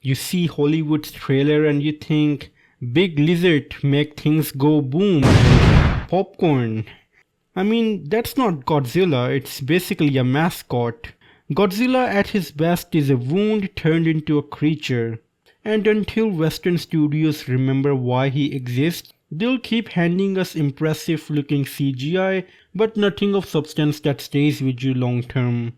You see Hollywood's trailer and you think, big lizard make things go boom, popcorn. I mean, that's not Godzilla, it's basically a mascot. Godzilla at his best is a wound turned into a creature. And until Western studios remember why he exists, they'll keep handing us impressive looking CGI, but nothing of substance that stays with you long term.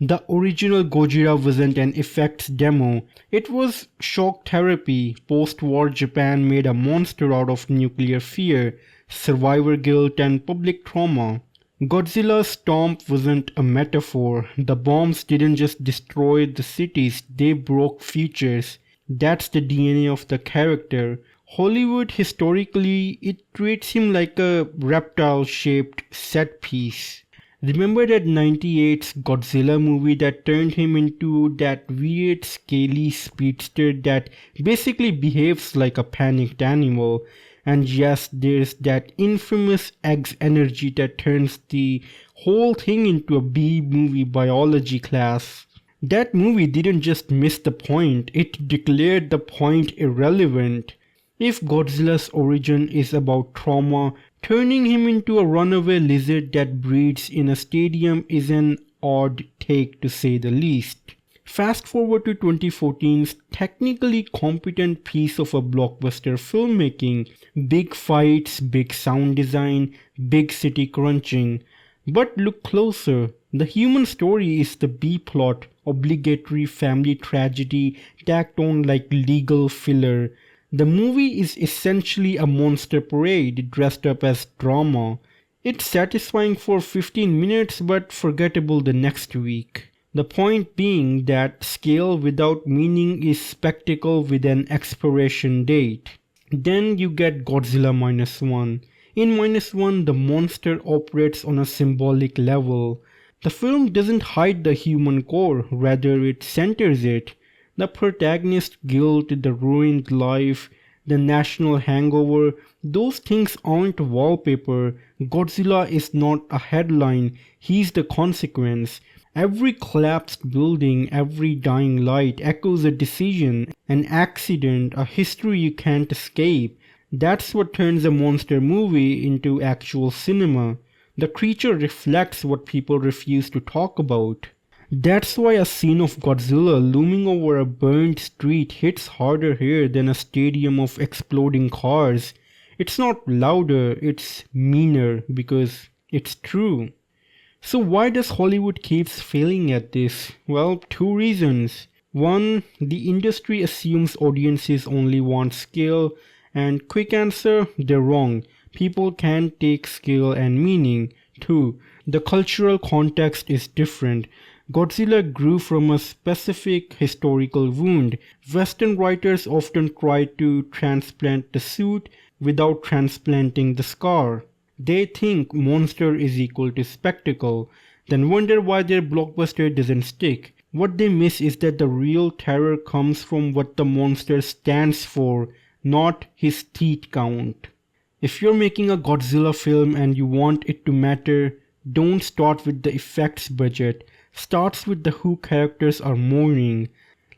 The original Gojira wasn't an effects demo, it was shock therapy. Post-war Japan made a monster out of nuclear fear, survivor guilt and public trauma. Godzilla's stomp wasn't a metaphor, the bombs didn't just destroy the cities, they broke futures. That's the DNA of the character. Hollywood historically, it treats him like a reptile-shaped set piece. Remember that 98's Godzilla movie that turned him into that weird scaly speedster that basically behaves like a panicked animal? And yes, there's that infamous X energy that turns the whole thing into a B-movie biology class. That movie didn't just miss the point, it declared the point irrelevant. If Godzilla's origin is about trauma, turning him into a runaway lizard that breeds in a stadium is an odd take to say the least. Fast forward to 2014's technically competent piece of a blockbuster filmmaking, big fights, big sound design, big city crunching. But look closer, the human story is the B-plot, obligatory family tragedy tacked on like legal filler. The movie is essentially a monster parade dressed up as drama. It's satisfying for 15 minutes but forgettable the next week. The point being that scale without meaning is spectacle with an expiration date. Then you get Godzilla Minus One. In Minus One, the monster operates on a symbolic level. The film doesn't hide the human core, rather it centers it. The protagonist's guilt, the ruined life, the national hangover, those things aren't wallpaper. Godzilla is not a headline, he's the consequence. Every collapsed building, every dying light echoes a decision, an accident, a history you can't escape. That's what turns a monster movie into actual cinema. The creature reflects what people refuse to talk about. That's why a scene of Godzilla looming over a burned street hits harder here than a stadium of exploding cars. It's not louder, it's meaner because it's true. So why does Hollywood keeps failing at this? Well, two reasons. One, the industry assumes audiences only want scale, and quick answer, they're wrong. People can take scale and meaning. Two, the cultural context is different. Godzilla grew from a specific historical wound. Western writers often try to transplant the suit without transplanting the scar. They think monster is equal to spectacle, then wonder why their blockbuster doesn't stick. What they miss is that the real terror comes from what the monster stands for, not his teeth count. If you're making a Godzilla film and you want it to matter, don't start with the effects budget. Start with the who characters are mourning.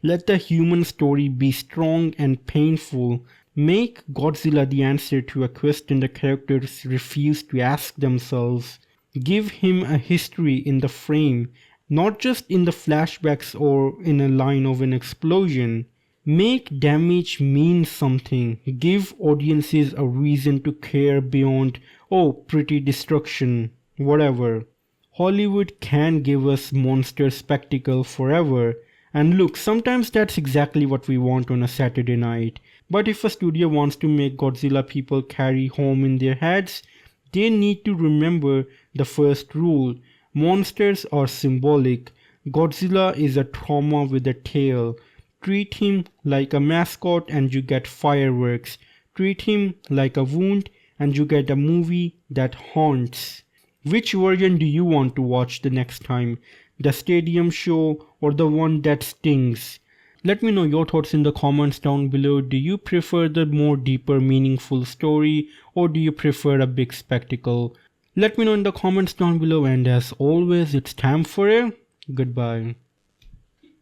Let the human story be strong and painful. Make Godzilla the answer to a question the characters refuse to ask themselves. Give him a history in the frame, not just in the flashbacks or in a line of an explosion. Make damage mean something. Give audiences a reason to care beyond, oh, pretty destruction, whatever. Hollywood can give us monster spectacle forever. And look, sometimes that's exactly what we want on a Saturday night. But if a studio wants to make Godzilla people carry home in their heads, they need to remember the first rule. Monsters are symbolic. Godzilla is a trauma with a tail. Treat him like a mascot and you get fireworks. Treat him like a wound and you get a movie that haunts. Which version do you want to watch the next time? The stadium show or the one that stings? Let me know your thoughts in the comments down below. Do you prefer the more deeper, meaningful story, or do you prefer a big spectacle? Let me know in the comments down below, and as always, it's time for a goodbye.